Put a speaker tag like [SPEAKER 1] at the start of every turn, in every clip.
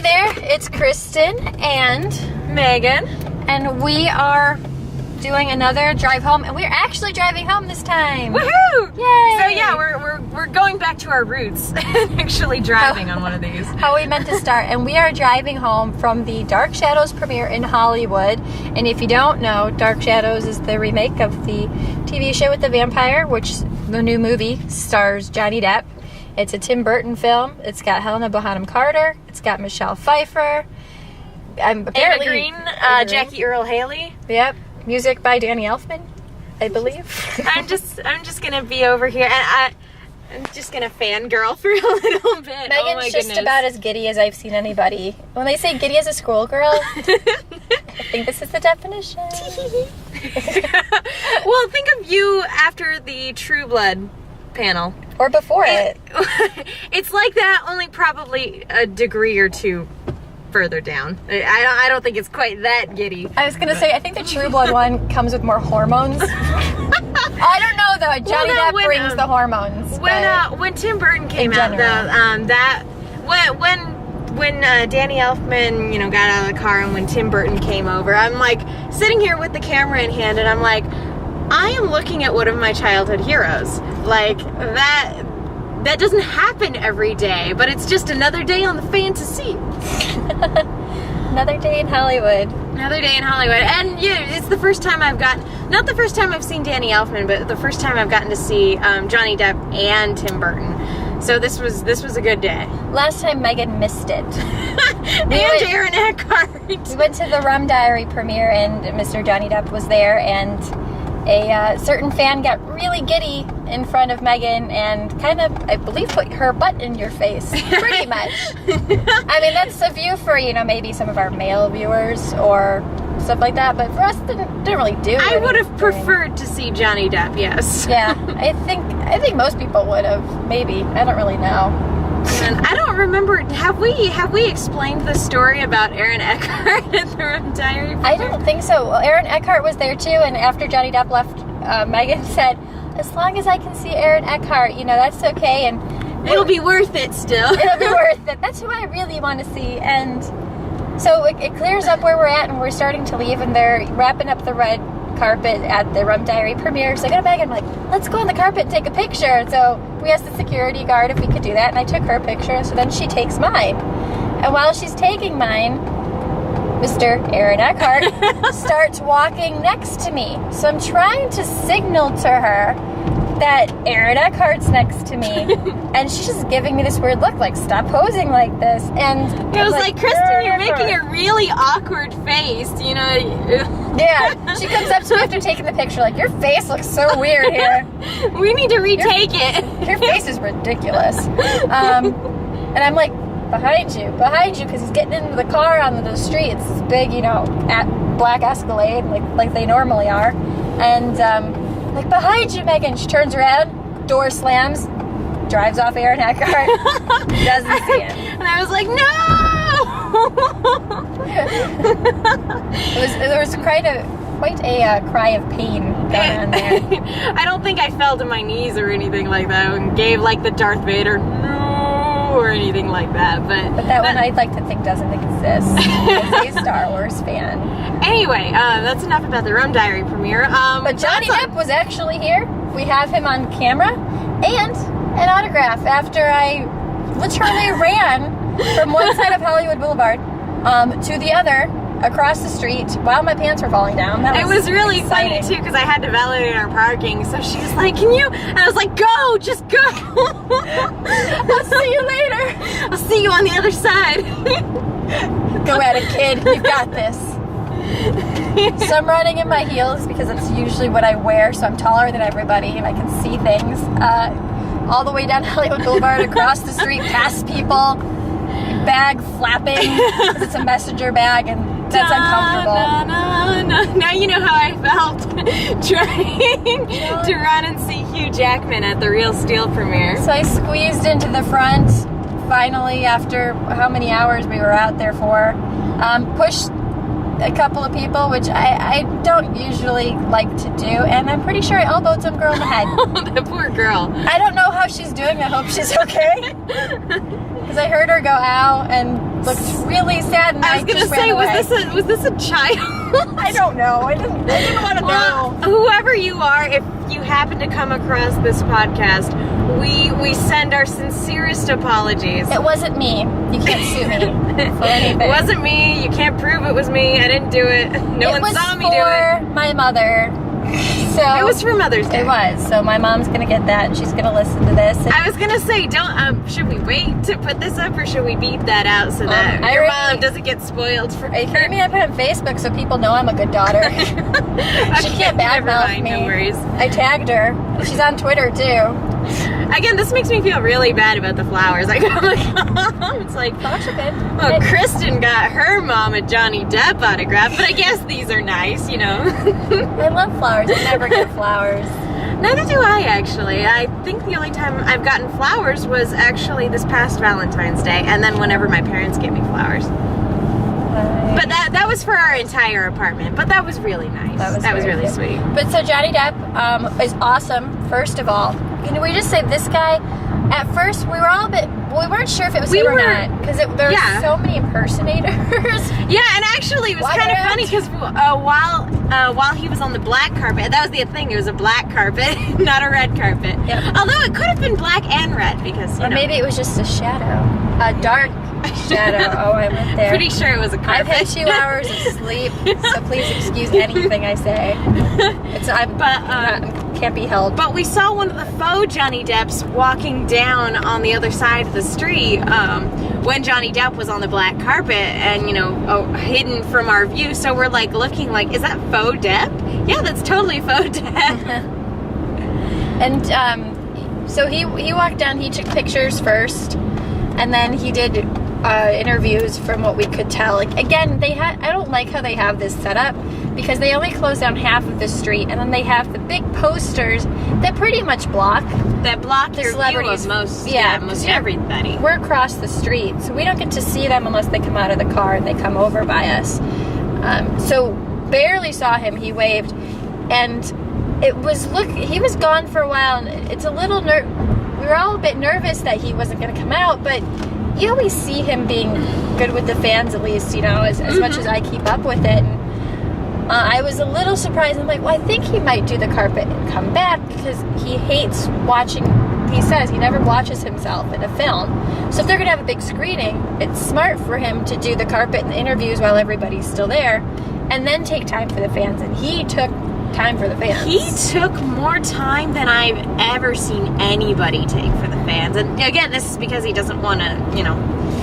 [SPEAKER 1] Hey there, it's Kristen and
[SPEAKER 2] Megan,
[SPEAKER 1] and we are doing another drive home, and we're actually driving home this time.
[SPEAKER 2] Woohoo!
[SPEAKER 1] Yay!
[SPEAKER 2] So yeah, we're going back to our roots and actually driving on one of these.
[SPEAKER 1] How we meant to start, and we are driving home from the Dark Shadows premiere in Hollywood. And if you don't know, Dark Shadows is the remake of the TV show with the vampire, which the new movie stars Johnny Depp. It's a Tim Burton film. It's got Helena Bonham Carter. It's got Michelle Pfeiffer.
[SPEAKER 2] Ava Green, Jackie Earle Haley.
[SPEAKER 1] Yep. Music by Danny Elfman, I believe.
[SPEAKER 2] I'm just gonna be over here, and I'm just gonna fangirl for a little bit.
[SPEAKER 1] Megan's just about as giddy as I've seen anybody. When they say giddy as a schoolgirl, I think this is the definition.
[SPEAKER 2] Well, think of you after the True Blood panel.
[SPEAKER 1] Or before it.
[SPEAKER 2] It's like that, only probably a degree or two further down. I don't think it's quite that giddy.
[SPEAKER 1] I was gonna say, I think the True Blood one comes with more hormones. I don't know though. Johnny Depp brings the hormones.
[SPEAKER 2] When Tim Burton came out, when Danny Elfman, got out of the car, and when Tim Burton came over, I'm like sitting here with the camera in hand, and I'm like, I am looking at one of my childhood heroes. Like that doesn't happen every day, but it's just another day on the fantasy.
[SPEAKER 1] Another day in Hollywood.
[SPEAKER 2] Another day in Hollywood. And yeah, it's the first time not the first time I've seen Danny Elfman, but the first time I've gotten to see Johnny Depp and Tim Burton. So this was a good day.
[SPEAKER 1] Last time Megan missed it.
[SPEAKER 2] And Aaron Eckhart.
[SPEAKER 1] We went to the Rum Diary premiere, and Mr. Johnny Depp was there, and a certain fan got really giddy in front of Megan and kind of, I believe, put her butt in your face, pretty much. I mean, that's a view for, maybe some of our male viewers or stuff like that, but for us, didn't really do it.
[SPEAKER 2] I would have preferred to see Johnny Depp, yes.
[SPEAKER 1] Yeah, I think most people would have, maybe. I don't really know.
[SPEAKER 2] And I don't remember, have we explained the story about Aaron Eckhart at the Rum Diary?
[SPEAKER 1] I don't think so. Well, Aaron Eckhart was there too, and after Johnny Depp left, Megan said, as long as I can see Aaron Eckhart, that's okay, and
[SPEAKER 2] it'll be worth it still.
[SPEAKER 1] It'll be worth it. That's who I really want to see. And so it clears up where we're at, and we're starting to leave, and they're wrapping up the red carpet at the Rum Diary premiere. So I go to Megan, I'm like, let's go on the carpet and take a picture. And so we asked the security guard if we could do that, and I took her picture, so then she takes mine. And while she's taking mine, Mr. Aaron Eckhart starts walking next to me. So I'm trying to signal to her that Aaron Eckhart's next to me, and she's just giving me this weird look, like, stop posing like this. And
[SPEAKER 2] it was like, Kristen, you're making a really awkward face,
[SPEAKER 1] Yeah, she comes up to me after taking the picture, like, your face looks so weird here.
[SPEAKER 2] We need to retake it.
[SPEAKER 1] Your face is ridiculous. And I'm like, behind you, because he's getting into the car on the street. It's this big, black Escalade, like they normally are. And, like, behind you, Megan. She turns around, door slams, drives off Aaron Eckhart, doesn't see him.
[SPEAKER 2] And I was like, no!
[SPEAKER 1] There was quite a cry of pain going on there.
[SPEAKER 2] I don't think I fell to my knees or anything like that and gave, like, the Darth Vader no or anything like that. But
[SPEAKER 1] that one I'd like to think doesn't exist. He's a Star Wars fan.
[SPEAKER 2] Anyway, that's enough about the Rum Diary premiere.
[SPEAKER 1] But Johnny Depp was actually here. We have him on camera and an autograph after I literally ran from one side of Hollywood Boulevard to the other across the street while my pants were falling down.
[SPEAKER 2] It was really exciting. Funny too, because I had to validate our parking. So she was like, "Can you?" And I was like, "Go, just go."
[SPEAKER 1] I'll see you later.
[SPEAKER 2] I'll see you on the other side.
[SPEAKER 1] Go at it, kid. You got this. So I'm running in my heels because that's usually what I wear. So I'm taller than everybody and I can see things. All the way down Hollywood Boulevard, across the street, past people, bag flapping because it's a messenger bag, and that's uncomfortable.
[SPEAKER 2] Now you know how I felt trying to run and see Hugh Jackman at the Real Steel premiere.
[SPEAKER 1] So I squeezed into the front finally after how many hours we were out there for. Pushed a couple of people, which I don't usually like to do, and I'm pretty sure I elbowed some girl in the head.
[SPEAKER 2] That poor girl.
[SPEAKER 1] I don't know how she's doing. I hope she's okay. Because I heard her go, ow, and looked really sad, and
[SPEAKER 2] I was gonna
[SPEAKER 1] just
[SPEAKER 2] say,
[SPEAKER 1] ran away.
[SPEAKER 2] was this a child?
[SPEAKER 1] I don't know. I didn't want to
[SPEAKER 2] Well,
[SPEAKER 1] know.
[SPEAKER 2] whoever you are, if you happen to come across this podcast, we send our sincerest apologies.
[SPEAKER 1] It wasn't me. You can't sue me for anything.
[SPEAKER 2] It wasn't me. You can't prove it was me. I didn't do it. No one saw me do it.
[SPEAKER 1] It was for my mother. So
[SPEAKER 2] It was for Mother's Day.
[SPEAKER 1] It was. So my mom's gonna get that, and she's gonna listen to this. And
[SPEAKER 2] I was gonna say, should we wait to put this up, or should we beep that out so that
[SPEAKER 1] I
[SPEAKER 2] your
[SPEAKER 1] already-
[SPEAKER 2] mom doesn't get spoiled for
[SPEAKER 1] are you kidding me? I put it on Facebook so people know I'm a good daughter. She can't
[SPEAKER 2] never
[SPEAKER 1] badmouth
[SPEAKER 2] mind,
[SPEAKER 1] me.
[SPEAKER 2] no worries.
[SPEAKER 1] I tagged her. She's on Twitter too.
[SPEAKER 2] Again, this makes me feel really bad about the flowers. I got my mom. It's like,
[SPEAKER 1] Flowers are good.
[SPEAKER 2] oh, Kristen got her mom a Johnny Depp autograph, but I guess these are nice, you know.
[SPEAKER 1] I love flowers. I never get flowers.
[SPEAKER 2] Neither do I, actually. I think the only time I've gotten flowers was actually this past Valentine's Day, and then whenever my parents gave me flowers. But that was for our entire apartment. But that was really nice. That was
[SPEAKER 1] very
[SPEAKER 2] really
[SPEAKER 1] good.
[SPEAKER 2] sweet.
[SPEAKER 1] But so Johnny Depp is awesome. First of all, can we just say this guy? At first, we were all a bit. We weren't sure if it was him or not because there were
[SPEAKER 2] yeah.
[SPEAKER 1] so many impersonators.
[SPEAKER 2] Yeah, and actually, it was kind of funny because while he was on the black carpet, that was the thing. It was a black carpet, not a red carpet.
[SPEAKER 1] Yep.
[SPEAKER 2] Although it could have been black and red because you
[SPEAKER 1] Or
[SPEAKER 2] know,
[SPEAKER 1] maybe it was just a shadow, a dark shadow. Oh, I went there.
[SPEAKER 2] pretty sure it was a
[SPEAKER 1] I've
[SPEAKER 2] carpet.
[SPEAKER 1] had 2 hours of sleep, so please excuse anything I say. Can't be held.
[SPEAKER 2] But we saw one of the faux Johnny Depps walking down on the other side of the street when Johnny Depp was on the black carpet and, you know, hidden from our view. So we're like looking like, is that faux Depp? Yeah, that's totally faux Depp.
[SPEAKER 1] And so he walked down, he took pictures first, and then he did interviews from what we could tell. Like, again, I don't like how they have this set up because they only close down half of the street, and then they have the big posters that pretty much block
[SPEAKER 2] the
[SPEAKER 1] your celebrities.
[SPEAKER 2] view of most
[SPEAKER 1] because
[SPEAKER 2] everybody.
[SPEAKER 1] We're across the street, so we don't get to see them unless they come out of the car and they come over by us. So barely saw him. He waved, and he was gone for a while, and it's a little we were all a bit nervous that he wasn't going to come out, but you always see him being good with the fans, at least, you know, as much as I keep up with it. And, I was a little surprised. I'm like, well, I think he might do the carpet and come back because he hates watching. He says he never watches himself in a film. So if they're going to have a big screening, it's smart for him to do the carpet and the interviews while everybody's still there and then take time for the fans. And he took time for the fans.
[SPEAKER 2] He took more time than I've ever seen anybody take for the fans. And again, this is because he doesn't want to, you know,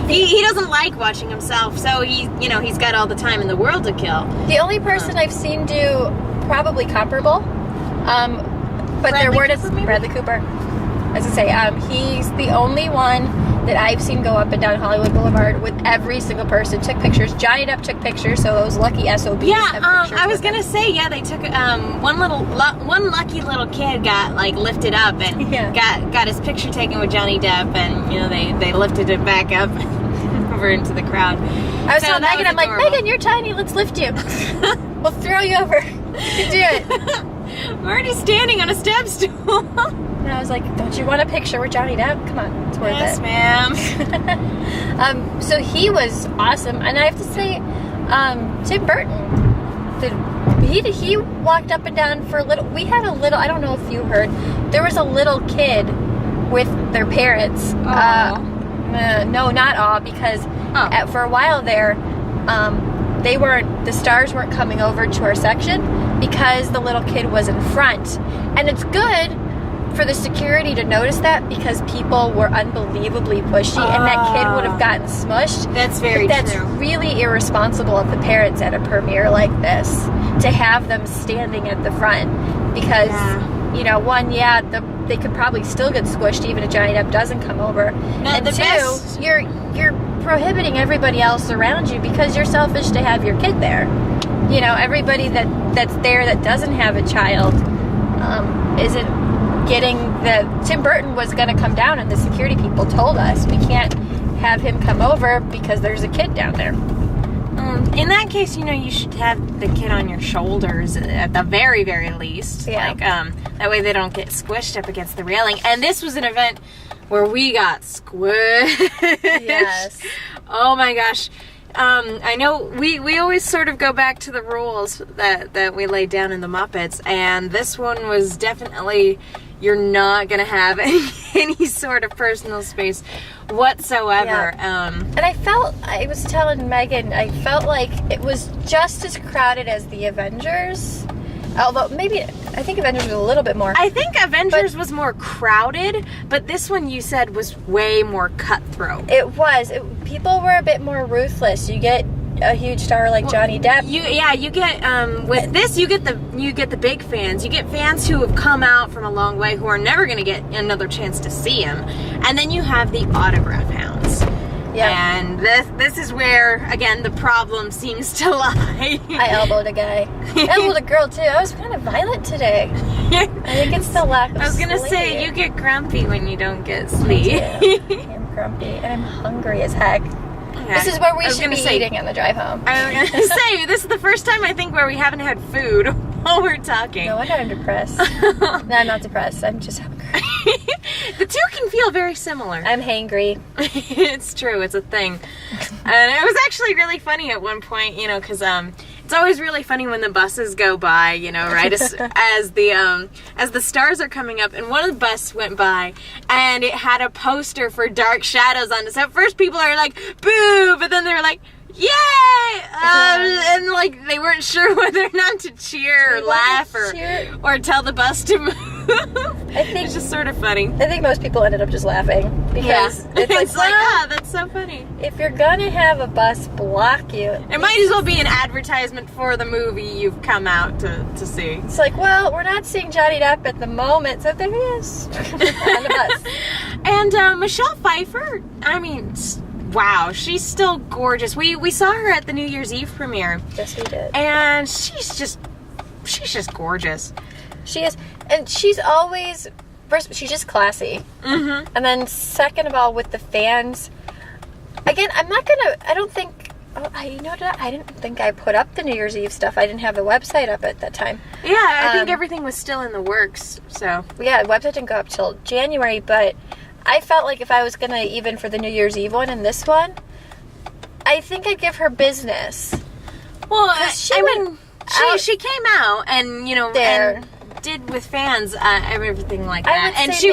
[SPEAKER 2] he doesn't like watching himself, so he's got all the time in the world to kill.
[SPEAKER 1] The only person I've seen do probably comparable, but their word is Bradley Cooper. As I say, he's the only one that I've seen go up and down Hollywood Boulevard with every single person. Took pictures. Johnny Depp took pictures, so those lucky SOBs.
[SPEAKER 2] Yeah, I was gonna say, yeah, they took one lucky little kid got like lifted up and got his picture taken with Johnny Depp, and you know they lifted it back up over into the crowd.
[SPEAKER 1] I was telling Megan, I'm like, Megan, you're tiny. Let's lift you. We'll throw you over. You can do it.
[SPEAKER 2] I'm already standing on a step stool.
[SPEAKER 1] And I was like, don't you want a picture with Johnny Depp? Come on, it's worth
[SPEAKER 2] yes,
[SPEAKER 1] it.
[SPEAKER 2] Yes,
[SPEAKER 1] ma'am. So he was awesome. And I have to say, Tim Burton, he walked up and down for a little. We had a little, I don't know if you heard, there was a little kid with their parents. No, not all, because for a while there, the stars weren't coming over to our section because the little kid was in front. And it's good for the security to notice that because people were unbelievably pushy and that kid would have gotten smushed.
[SPEAKER 2] That's very
[SPEAKER 1] true. That's really irresponsible of the parents at a premiere like this to have them standing at the front because, you know, one, they could probably still get squished even if Johnny Depp doesn't come over. And two, you're prohibiting everybody else around you because you're selfish to have your kid there. You know, everybody that's there that doesn't have a child isn't getting Tim Burton was going to come down and the security people told us we can't have him come over because there's a kid down there.
[SPEAKER 2] In that case, you know, you should have the kid on your shoulders at the very, very least.
[SPEAKER 1] Yeah.
[SPEAKER 2] Like, that way they don't get squished up against the railing. And this was an event where we got squished.
[SPEAKER 1] Yes.
[SPEAKER 2] Oh my gosh. I know we always sort of go back to the rules that we laid down in the Muppets, and this one was definitely, you're not going to have any sort of personal space whatsoever.
[SPEAKER 1] Yeah. And I was telling Megan, I felt like it was just as crowded as the Avengers. Although maybe, I think Avengers was a little bit more.
[SPEAKER 2] I think Avengers was more crowded, but this one you said was way more cutthroat.
[SPEAKER 1] It was. People were a bit more ruthless. You get a huge star like Johnny Depp.
[SPEAKER 2] You get with this you get the big fans. You get fans who have come out from a long way who are never going to get another chance to see him, and then you have the autograph hounds. Yeah. And this is where, again, the problem seems to lie.
[SPEAKER 1] I elbowed a guy. I elbowed a girl, too. I was kind of violent today. I think it's the lack of sleep.
[SPEAKER 2] I was going to say, you get grumpy when you don't get sleep.
[SPEAKER 1] I'm grumpy, and I'm hungry as heck. Yeah. This is where we should be eating on the drive home.
[SPEAKER 2] I was going to say, this is the first time I think where we haven't had food while we're talking.
[SPEAKER 1] No wonder I'm depressed. No, I'm not depressed. I'm just hungry.
[SPEAKER 2] The two can feel very similar.
[SPEAKER 1] I'm hangry.
[SPEAKER 2] It's true. It's a thing. And it was actually really funny at one point, you know, because it's always really funny when the buses go by, you know, right? As the stars are coming up, and one of the buses went by, and it had a poster for Dark Shadows on it. So at first people are like, boo! But then they're like, yay! And like they weren't sure whether or not to cheer or laugh or tell the bus to move.
[SPEAKER 1] I think
[SPEAKER 2] it's just sort of funny.
[SPEAKER 1] I think most people ended up just laughing because
[SPEAKER 2] it's like, that's so funny.
[SPEAKER 1] If you're gonna have a bus block you,
[SPEAKER 2] it might as well be an advertisement for the movie you've come out to see.
[SPEAKER 1] It's like, well, we're not seeing Johnny Depp at the moment, so there he is on the bus.
[SPEAKER 2] And Michelle Pfeiffer, I mean, wow, she's still gorgeous. We saw her at the New Year's Eve premiere.
[SPEAKER 1] Yes, we did.
[SPEAKER 2] And she's just gorgeous.
[SPEAKER 1] She is, and she's always, first, she's just classy.
[SPEAKER 2] Mm-hmm.
[SPEAKER 1] And then second of all, with the fans, again, I don't think, I didn't think I put up the New Year's Eve stuff. I didn't have the website up at that time.
[SPEAKER 2] Yeah, I think everything was still in the works, so.
[SPEAKER 1] Yeah, the website didn't go up till January, but I felt like if I was going to, even for the New Year's Eve one and this one, I think I'd give her business.
[SPEAKER 2] Well, she came out and, you know, and did with fans everything like that. And she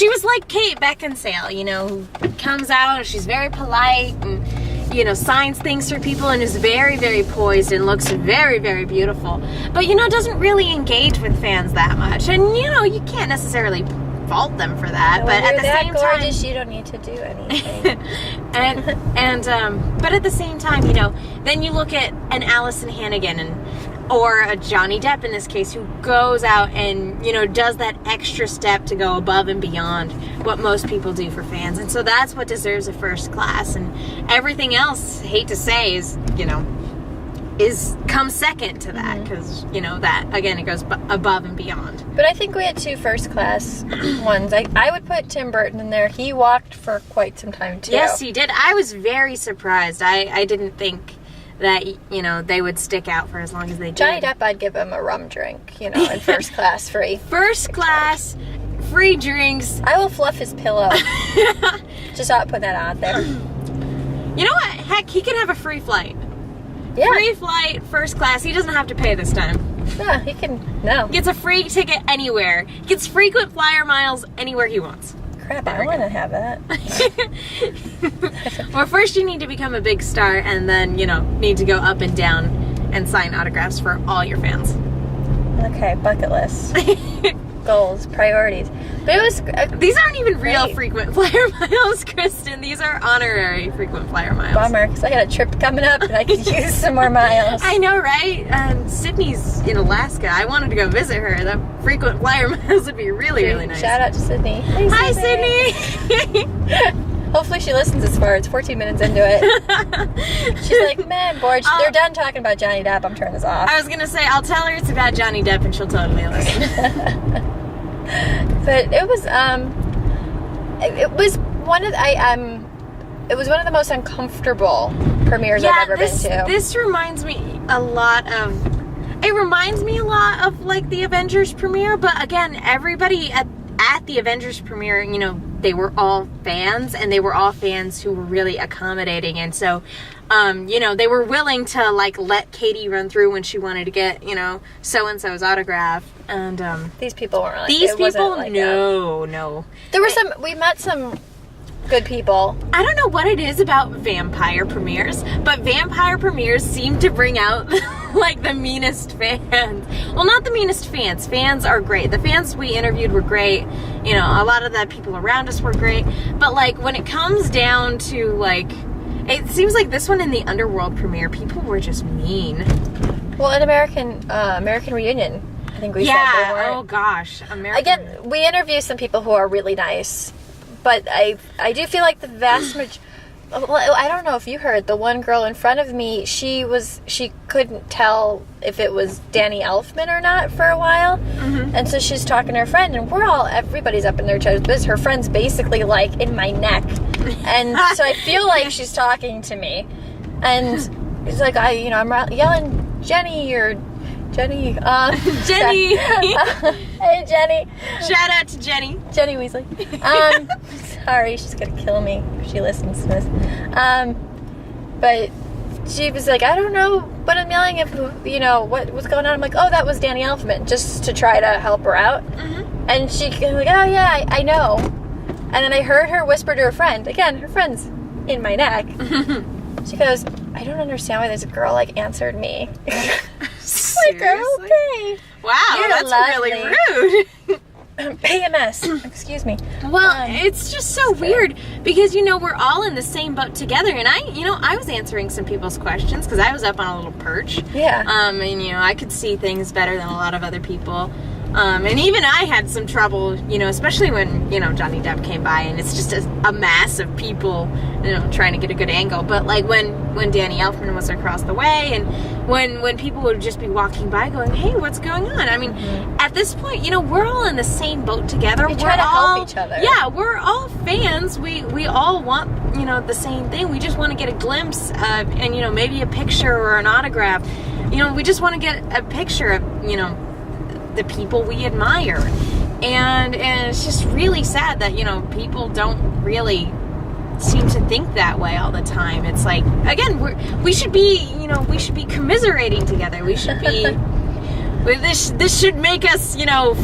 [SPEAKER 2] was like Kate Beckinsale, you know, who comes out and she's very polite and, you know, signs things for people and is very, very poised and looks very, very beautiful. But, you know, doesn't really engage with fans that much. And, you know, you can't necessarily fault them for that, but at the same time,
[SPEAKER 1] gorgeous, you don't need to do anything.
[SPEAKER 2] But at the same time, you know, then you look at an Allison Hannigan or a Johnny Depp in this case, who goes out and, you know, does that extra step to go above and beyond what most people do for fans, and so that's what deserves a first class, and everything else, hate to say, is, you know, comes second to that, because, you know, that, again, it goes above and beyond.
[SPEAKER 1] But I think we had two first class ones. I would put Tim Burton in there. He walked for quite some time, too.
[SPEAKER 2] Yes, he did. I was very surprised. I didn't think that, you know, they would stick out for as long as they did.
[SPEAKER 1] Johnny Depp, I'd give him a rum drink, you know, in first class free.
[SPEAKER 2] First class, free drinks.
[SPEAKER 1] I will fluff his pillow. Just not put that out there.
[SPEAKER 2] You know what? Heck, he can have a free flight.
[SPEAKER 1] Yeah.
[SPEAKER 2] Free flight, first class. He doesn't have to pay this time.
[SPEAKER 1] Yeah, he can. No.
[SPEAKER 2] Gets a free ticket anywhere. Gets frequent flyer miles anywhere he wants.
[SPEAKER 1] Crap, I want to have that.
[SPEAKER 2] Well, first you need to become a big star, and then, you know, need to go up and down and sign autographs for all your fans.
[SPEAKER 1] Okay, bucket list. Goals, priorities. But it was
[SPEAKER 2] these aren't even real frequent flyer miles, Kristen. These are honorary frequent flyer miles.
[SPEAKER 1] Bummer, because I got a trip coming up and I could use some more miles.
[SPEAKER 2] I know, right? Sydney's in Alaska. I wanted to go visit her. The frequent flyer miles would be really, really nice.
[SPEAKER 1] Shout out to Sydney. Hey,
[SPEAKER 2] hi, Sydney.
[SPEAKER 1] Hopefully she listens this far. It's 14 minutes into it. She's like, man, bored. They're done talking about Johnny Depp. I'm turning this off.
[SPEAKER 2] I was going to say, I'll tell her it's about Johnny Depp and she'll totally listen.
[SPEAKER 1] But it was one of it was one of the most uncomfortable premieres I've ever been to.
[SPEAKER 2] This reminds me a lot of like the Avengers premiere, but again, everybody at the Avengers premiere, you know, they were all fans, and they were all fans who were really accommodating. And so, you know, they were willing to, like, let Katie run through when she wanted to get, you know, so-and-so's autograph. And
[SPEAKER 1] these people weren't like
[SPEAKER 2] these
[SPEAKER 1] it wasn't
[SPEAKER 2] people,
[SPEAKER 1] like
[SPEAKER 2] no.
[SPEAKER 1] There were we met some good people.
[SPEAKER 2] I don't know what it is about vampire premieres, but vampire premieres seem to bring out like the meanest fans. Well, not the meanest fans. Fans are great. The fans we interviewed were great. You know, a lot of the people around us were great. But like when it comes down to like, it seems like this one in the Underworld premiere, people were just mean.
[SPEAKER 1] Well, in American Reunion, I think we said they were.
[SPEAKER 2] Oh gosh,
[SPEAKER 1] Again, we interview some people who are really nice, but I do feel like the vast majority. I don't know if you heard, the one girl in front of me, she couldn't tell if it was Danny Elfman or not for a while. Mm-hmm. And so she's talking to her friend, and everybody's up in their toes, but her friend's basically like in my neck. And so I feel like she's talking to me. And it's like, I'm yelling, Jenny, or Jenny.
[SPEAKER 2] Jenny.
[SPEAKER 1] Hey, Jenny.
[SPEAKER 2] Shout out to Jenny.
[SPEAKER 1] Jenny Weasley. Sorry, she's going to kill me if she listens to this. But she was like, I don't know, but I'm yelling if, what's going on. I'm like, oh, that was Danny Elfman, just to try to help her out. Mm-hmm. And she was like, oh, yeah, I know. And then I heard her whisper to her friend. Again, her friend's in my neck. She goes, I don't understand why this girl, answered me. Like, okay.
[SPEAKER 2] Wow,
[SPEAKER 1] you're
[SPEAKER 2] that's
[SPEAKER 1] lovely.
[SPEAKER 2] Really rude.
[SPEAKER 1] PMS. Excuse me.
[SPEAKER 2] Well, it's just so weird because, we're all in the same boat together. And I was answering some people's questions because I was up on a little perch.
[SPEAKER 1] Yeah.
[SPEAKER 2] And, I could see things better than a lot of other people. And even I had some trouble, especially when, Johnny Depp came by and it's just a mass of people, trying to get a good angle. But like when Danny Elfman was across the way and when people would just be walking by going, hey, what's going on? I mean, at this point, we're all in the same boat together.
[SPEAKER 1] We try to help each other.
[SPEAKER 2] Yeah, we're all fans. We all want, the same thing. We just want to get a glimpse and, maybe a picture or an autograph. We just want to get a picture of, the people we admire. And it's just really sad that, people don't really seem to think that way all the time. It's like, again, we should be commiserating together. We should be this should make us,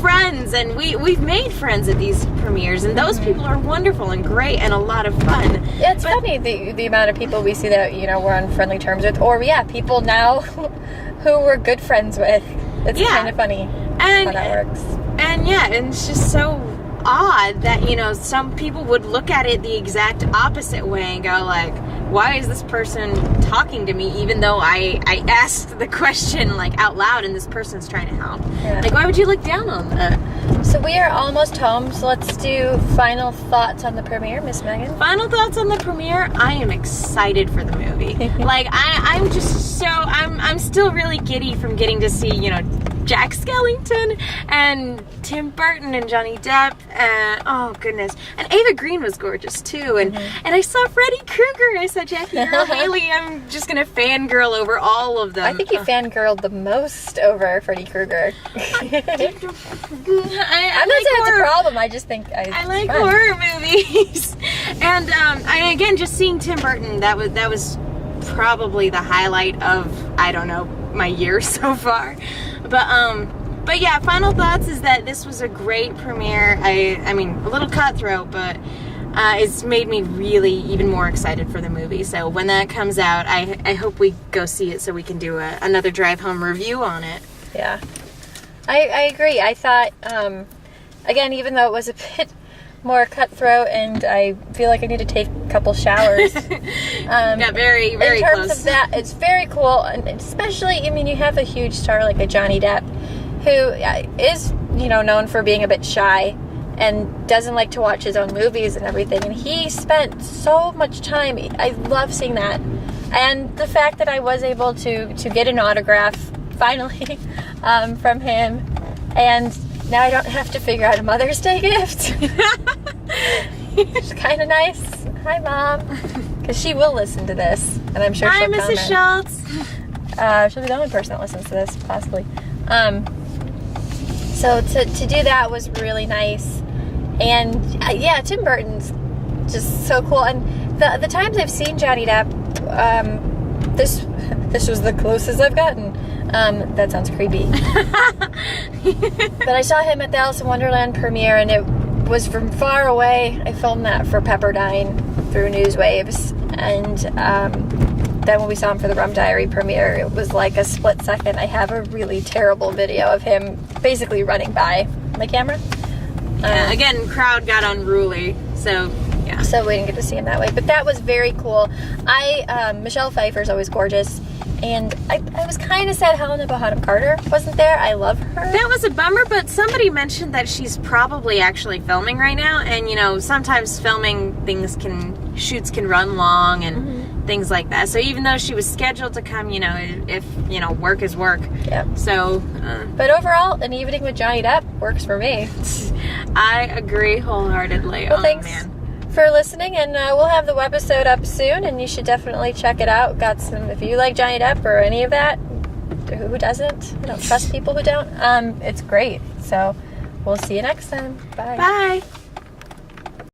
[SPEAKER 2] friends, and we've made friends at these premieres, and those people are wonderful and great and a lot of fun.
[SPEAKER 1] Yeah, it's funny the amount of people we see that, we're on friendly terms with, or people now who we're good friends with. It's kind of funny how that works.
[SPEAKER 2] And it's just so odd that, some people would look at it the exact opposite way and go like, why is this person talking to me even though I asked the question out loud and this person's trying to help? Yeah. Why would you look down on that?
[SPEAKER 1] So we are almost home, so let's do final thoughts on the premiere, Miss Megan.
[SPEAKER 2] Final thoughts on the premiere. I am excited for the movie. I'm just so I'm still really giddy from getting to see, Jack Skellington and Tim Burton and Johnny Depp and oh goodness, and Ava Green was gorgeous too, and I saw Freddy Krueger, I saw Jackie Earle Haley. I'm just gonna fangirl over all of them.
[SPEAKER 1] I think you fangirled the most over Freddy Krueger. I'm not saying it's a problem. I just think I
[SPEAKER 2] like horror movies, and again, just seeing Tim Burton, that was probably the highlight of my year so far. But yeah, final thoughts is that this was a great premiere. I mean, a little cutthroat, but it's made me really even more excited for the movie. So when that comes out, I hope we go see it so we can do another drive home review on it.
[SPEAKER 1] Yeah, I agree. I thought, again, even though it was a bit more cutthroat and I feel like I need to take a couple showers.
[SPEAKER 2] Yeah, very, very
[SPEAKER 1] in terms
[SPEAKER 2] close.
[SPEAKER 1] of that, it's very cool, and especially, you have a huge star like a Johnny Depp, who is, known for being a bit shy and doesn't like to watch his own movies and everything, and he spent so much time. I love seeing that, and the fact that I was able to get an autograph finally from him, and now I don't have to figure out a Mother's Day gift. It's kind of nice. Hi, Mom. Because she will listen to this, and I'm sure she'll comment.
[SPEAKER 2] Hi, Mrs.
[SPEAKER 1] Schultz. She'll be the only person that listens to this, possibly. So to do that was really nice. And yeah, Tim Burton's just so cool. And the times I've seen Johnny Depp, this was the closest I've gotten. That sounds creepy. But I saw him at the Alice in Wonderland premiere, and it was from far away. I filmed that for Pepperdine through Newswaves. And then when we saw him for the Rum Diary premiere, it was like a split second. I have a really terrible video of him basically running by my camera.
[SPEAKER 2] Yeah, again, crowd got unruly, so yeah.
[SPEAKER 1] So we didn't get to see him that way. But that was very cool. Michelle Pfeiffer's always gorgeous. And I was kind of sad Helena Bonham Carter wasn't there. I love her.
[SPEAKER 2] That was a bummer, but somebody mentioned that she's probably actually filming right now. And, you know, sometimes filming shoots can run long and things like that. So even though she was scheduled to come, you know, if, you know, work is work.
[SPEAKER 1] Yep.
[SPEAKER 2] So.
[SPEAKER 1] But overall, an evening with Johnny Depp works for me.
[SPEAKER 2] I agree wholeheartedly.
[SPEAKER 1] Well,
[SPEAKER 2] oh,
[SPEAKER 1] thanks
[SPEAKER 2] man.
[SPEAKER 1] For listening, and we'll have the webisode up soon, and you should definitely check it out. Got some, if you like Johnny Depp or any of that, who doesn't? I don't trust people who don't. It's great. So we'll see you next time. Bye.
[SPEAKER 2] Bye.